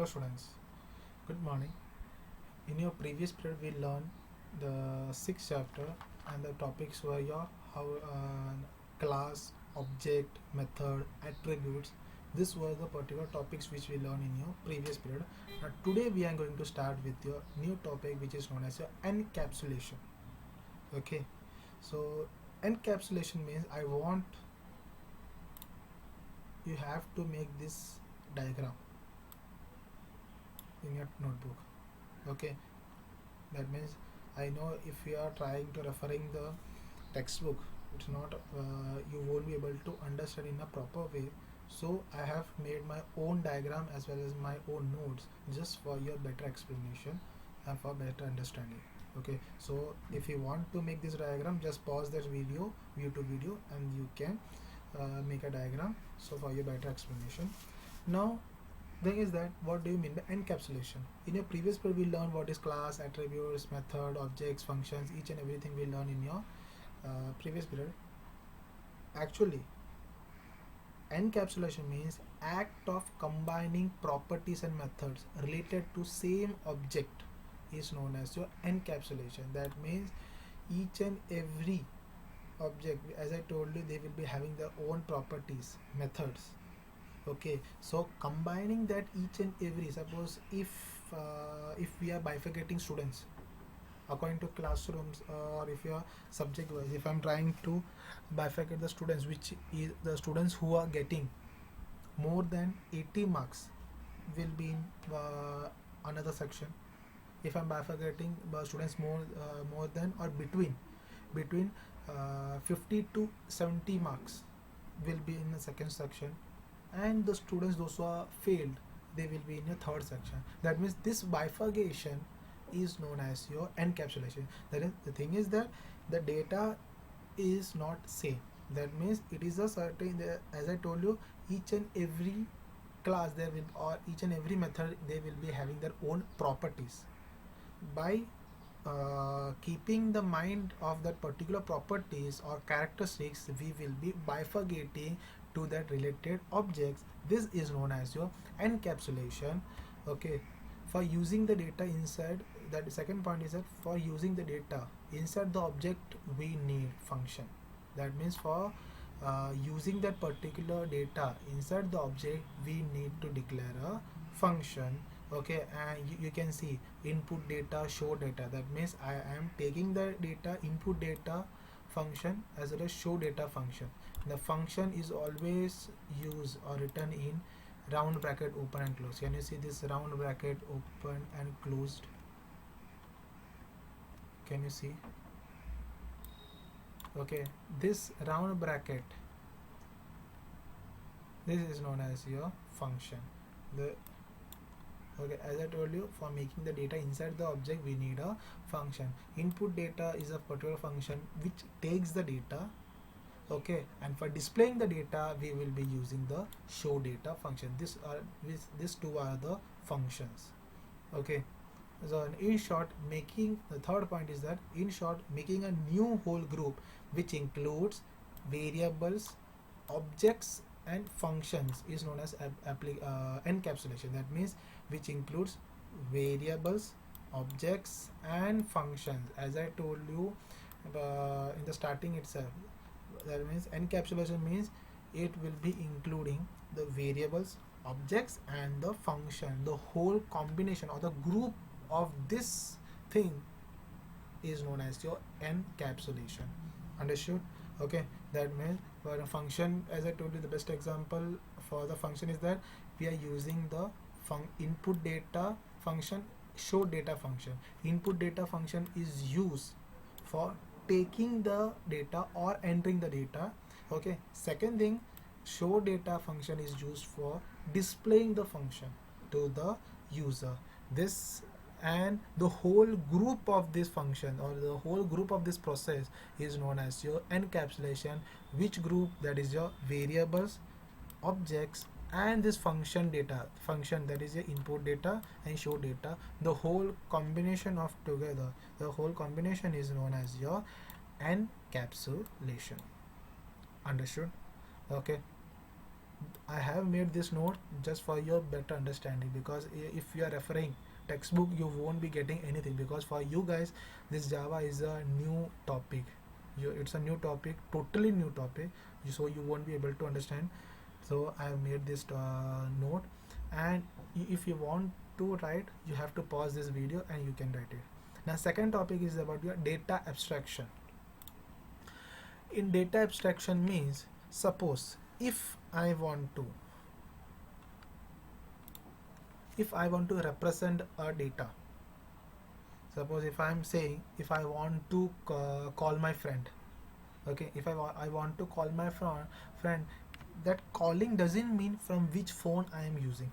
Hello students, good morning. In your previous period we learned the sixth chapter and the topics were your how class, object, method, attributes. These were the particular topics which we learned in your previous period. Now today we are going to start with your new topic which is known as your encapsulation. Okay, so encapsulation means I want you have to make this diagram in your notebook. Okay, that means I know if you are trying to referring the textbook, it's not you won't be able to understand in a proper way. So I have made my own diagram as well as my own notes just for your better explanation and for better understanding. Okay, so if you want to make this diagram, just pause this video, YouTube video, and you can make a diagram. So for your better explanation. Now thing is that what do you mean by encapsulation? In your previous period we learned what is class, attributes, method, objects, functions, each and everything we learned in your previous period. Actually, encapsulation means act of combining properties and methods related to same object is known as your encapsulation. That means each and every object, as I told you, they will be having their own properties, methods. Okay, so combining that each and every, suppose if we are bifurcating students according to classrooms, or if you are subject wise, if I'm trying to bifurcate the students, which is the students who are getting more than 80 marks will be in another section. If I'm bifurcating students more than or between 50 to 70 marks will be in the second section, and the students those who are failed, they will be in your third section. That means this bifurcation is known as your encapsulation. That is, the thing is that the data is not same. That means it is a certain, as I told you, each and every class there will, or each and every method, they will be having their own properties. By keeping the mind of that particular properties or characteristics, we will be bifurcating to that related objects. This is known as your encapsulation. Okay, for using the data inside, that second point is that for using the data inside the object we need function. That means for using that particular data inside the object we need to declare a function. Okay, and you can see input data, show data. That means I am taking the data, input data function as well as show data function. The function is always used or written in round bracket open and close. Can you see this round bracket open and closed? Can you see? Okay, this round bracket, this is known as your function. Okay, as I told you, for making the data inside the object we need a function. Input data is a particular function which takes the data. Okay, and for displaying the data we will be using the show data function. These two are the functions. Okay, so in short, making the third point is that in short, making a new whole group which includes variables, objects and functions is known as encapsulation. That means which includes variables, objects and functions, as I told you in the starting itself. That means encapsulation means it will be including the variables, objects and the function. The whole combination or the group of this thing is known as your encapsulation. Understood? Okay, that means for a function, as I told you, the best example for the function is that we are using the input data function, show data function. Input data function is used for taking the data or entering the data. Okay, second thing, show data function is used for displaying the function to the user. This and the whole group of this function or the whole group of this process is known as your encapsulation. Which group? That is your variables, objects and this function data function, that is your input data and show data. The whole combination of together, the whole combination is known as your encapsulation. Understood? Okay, I have made this note just for your better understanding, because if you are referring textbook, you won't be getting anything, because for you guys this Java is a new topic. It's a new topic, totally new topic, so you won't be able to understand. So I have made this note, and if you want to write, you have to pause this video and you can write it. Now second topic is about your data abstraction. In data abstraction means, suppose if I want to represent a data, suppose if I'm saying, if I want to call my friend, okay, if I want to call my friend, that calling doesn't mean from which phone I am using.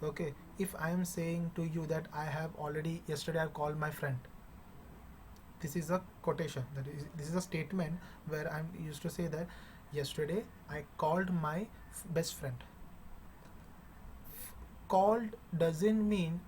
Okay, if I am saying to you that I have already, yesterday I called my friend, this is a quotation, this is a statement where I'm used to say that yesterday I called my best friend. Called doesn't mean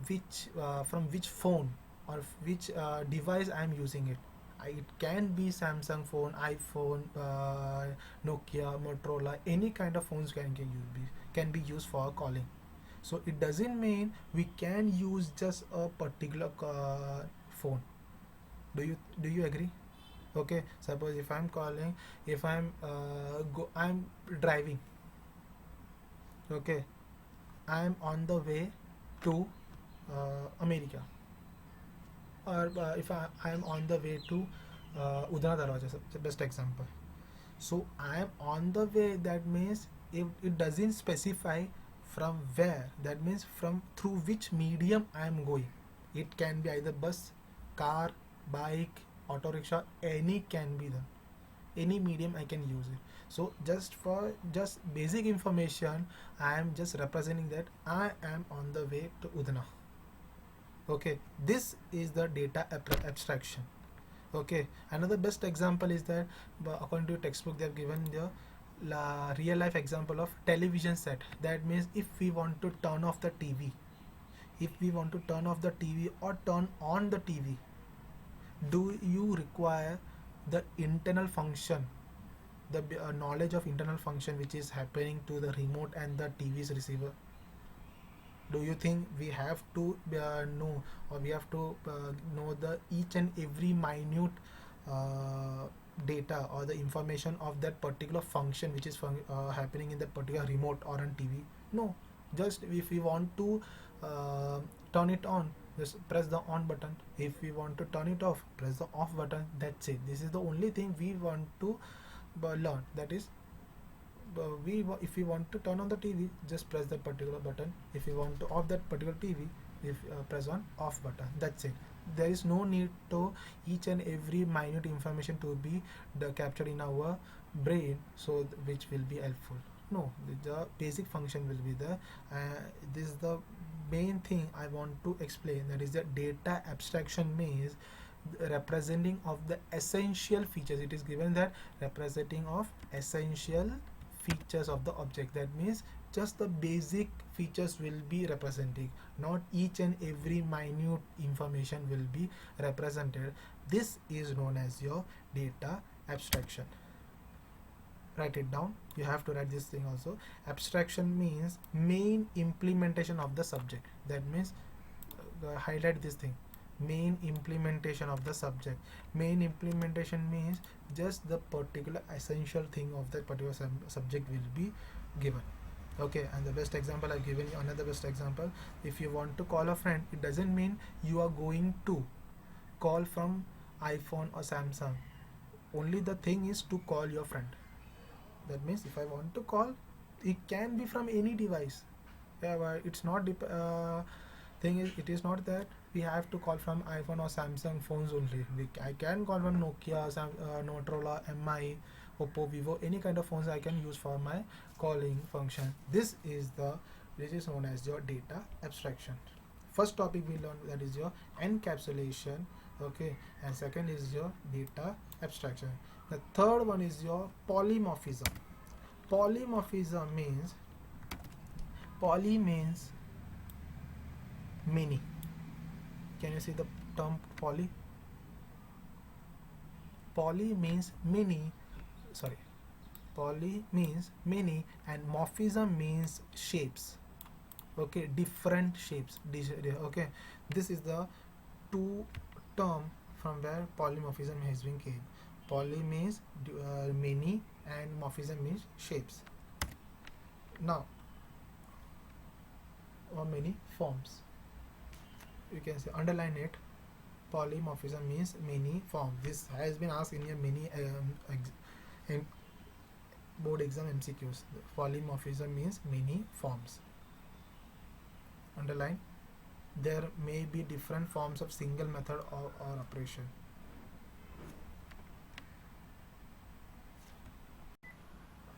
which from which phone or which device I'm using it. It can be Samsung phone, iPhone, Nokia, Motorola, any kind of phones can be used for calling. So it doesn't mean we can use just a particular phone. Do you agree? Okay, suppose if I'm calling, if I'm driving, okay, I'm on the way to America, or if I am on the way to Udana Darwaja, the best example. So I am on the way, that means if it doesn't specify from where, that means from through which medium I am going. It can be either bus, car, bike, auto rickshaw, any can be done. Any medium I can use it. So just for just basic information, I am just representing that I am on the way to Udana. Okay, this is the data abstraction. Okay, another best example is that according to textbook they have given the real life example of television set. That means if we want to turn off the TV, or turn on the TV, do you require the internal function, the knowledge of internal function which is happening to the remote and the TV's receiver? Do you think we have to know, or we have to know the each and every minute data or the information of that particular function which is happening in that particular remote or on TV? No, just if we want to turn it on, just press the on button. If we want to turn it off, press the off button. That's it. This is the only thing we want to learn. That is, if we want to turn on the TV, just press that particular button. If you want to off that particular TV, if press on off button. That's it. There is no need to each and every minute information to be captured in our brain, so which will be helpful. No, the basic function will be there. This is the main thing I want to explain. That is, the data abstraction means representing of the essential features. It is given that representing of essential features of the object. That means just the basic features will be representing, not each and every minute information will be represented. This is known as your data abstraction. Write it down. You have to write this thing also. Abstraction means main implementation of the subject. That means highlight this thing, main implementation of the subject. Main implementation means just the particular essential thing of that particular subject will be given. Okay, and the best example I've given you, another best example, if you want to call a friend, it doesn't mean you are going to call from iPhone or Samsung. Only the thing is to call your friend. That means if I want to call, it can be from any device. Yeah, but it's not thing is, it is not that we have to call from iPhone or Samsung phones only. I can call from Nokia, Motorola, MI, Oppo, Vivo, any kind of phones I can use for my calling function. This is known as your data abstraction. First topic we learned, that is your encapsulation. Okay, and second is your data abstraction. The third one is your polymorphism. Polymorphism means, poly means many. Can you see the term poly? Poly means many. Sorry, Poly means many, and morphism means shapes. Okay, different shapes. Okay, this is the two term from where polymorphism has been came. Poly means many, and morphism means shapes. Now, or many forms. You can say underline it. Polymorphism means many forms. This has been asked in a many in board exam MCQs. Polymorphism means many forms. Underline. There may be different forms of single method or operation.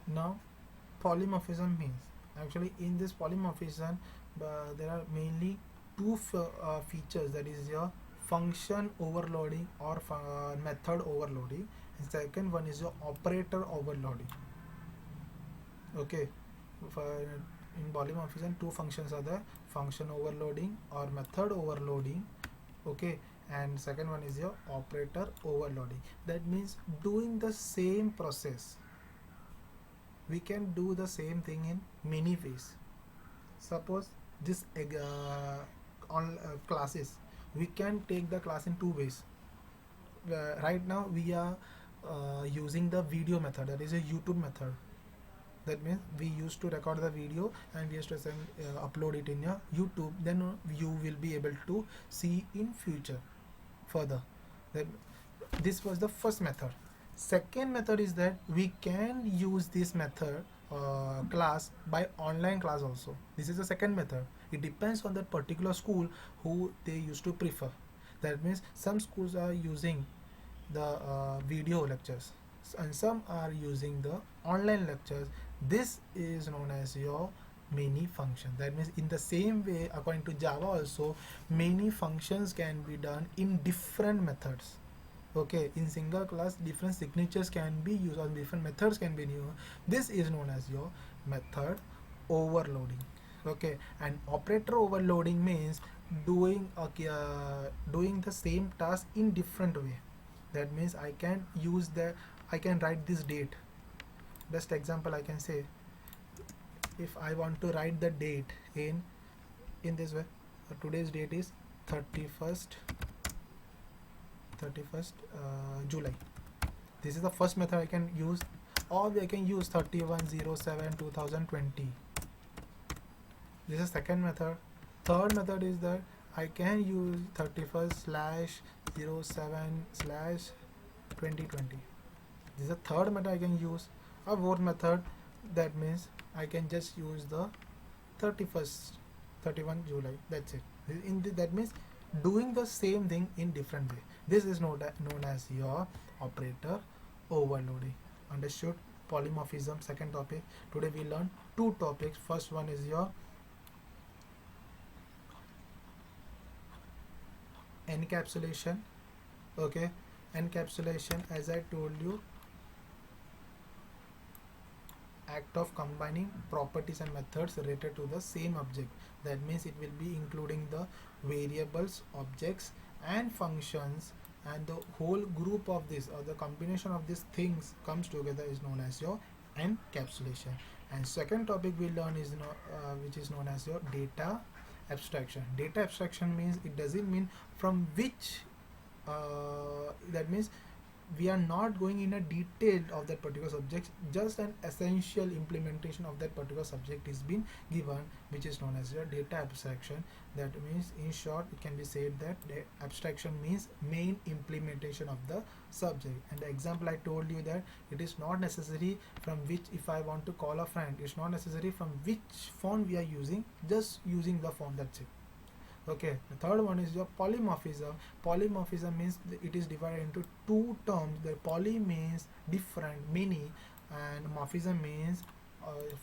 Now, polymorphism means, actually in this polymorphism there are mainly two features, that is your function overloading or method overloading, and second one is your operator overloading. Okay, in polymorphism two functions are there: function overloading or method overloading. Okay, and second one is your operator overloading. That means doing the same process, we can do the same thing in many ways. Suppose this on classes, we can take the class in two ways. Right now we are using the video method, that is a YouTube method. That means we used to record the video and we used to send, upload it in your YouTube, then you will be able to see in future further. That this was the first method. Second method is that we can use this method class by online class also. This is the second method. It depends on that particular school who they used to prefer. That means some schools are using the video lectures and some are using the online lectures. This is known as your many function. That means in the same way, according to Java also, many functions can be done in different methods. Okay, in single class different signatures can be used or different methods can be used. This is known as your method overloading. Okay, and operator overloading means doing doing the same task in different way. That means I can use I can write this date. Best example I can say, if I want to write the date in this way, today's date is 31st July. This is the first method I can use, or I can use 31/07/2020. This is second method. Third method is that I can use 31/07/2020. This is the third method I can use. A fourth method, that means I can just use the 31 July. That's it. That means doing the same thing in different way. This is known as your operator overloading. Understood? Polymorphism, second topic. Today we learn two topics. First one is your encapsulation. Okay, encapsulation, as I told you, act of combining properties and methods related to the same object. That means it will be including the variables, objects and functions, and the whole group of this or the combination of these things comes together is known as your encapsulation. And second topic we learn is which is known as your data abstraction. Data abstraction means, it doesn't mean from which that means we are not going in a detail of that particular subject, just an essential implementation of that particular subject is being given, which is known as your data abstraction. That means, in short, it can be said that the abstraction means main implementation of the subject. And the example I told you, that it is not necessary from which, if I want to call a friend, it's not necessary from which font we are using, just using the font, that's it. Okay, the third one is your polymorphism. Polymorphism means it is divided into two terms. The poly means different, many, and morphism means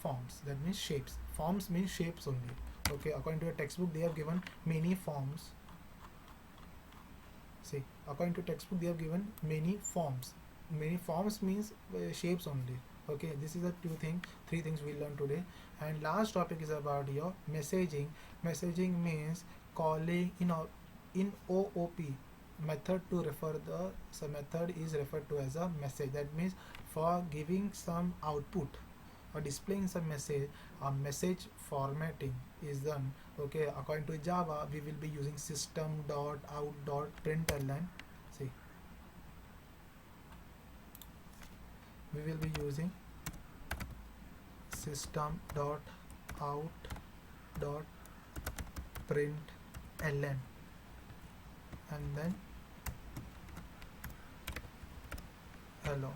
forms. That means shapes. Forms means shapes only. Okay, according to your textbook, they have given many forms. See, according to textbook, they have given many forms. Many forms means shapes only. Okay, this is the three things we learned today. And last topic is about your messaging. Messaging means calling in OOP method to refer the method is referred to as a message. That means for giving some output or displaying some message, a message formatting is done. Okay, according to Java, we will be using system.out.println. See, we will be using system.out.println, and then hello.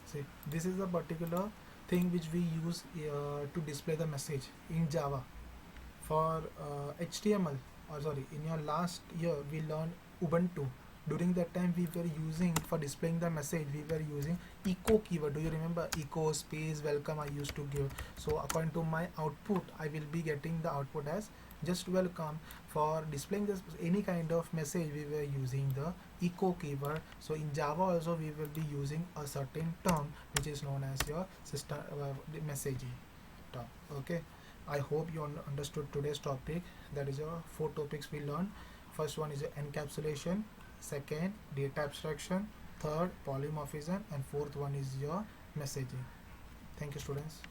See, this is the particular thing which we use to display the message in Java. For HTML, or sorry, in your last year we learned Ubuntu. During that time we were using, for displaying the message, we were using echo keyword. Do you remember echo space welcome I used to give? So according to my output, I will be getting the output as just welcome. For displaying this any kind of message, we were using the echo keyword. So in Java also we will be using a certain term which is known as your system messaging term. Okay, I hope you understood today's topic. That is your 4 topics we learned. First one is encapsulation, second data abstraction, third polymorphism, and fourth one is your messaging. Thank you, students.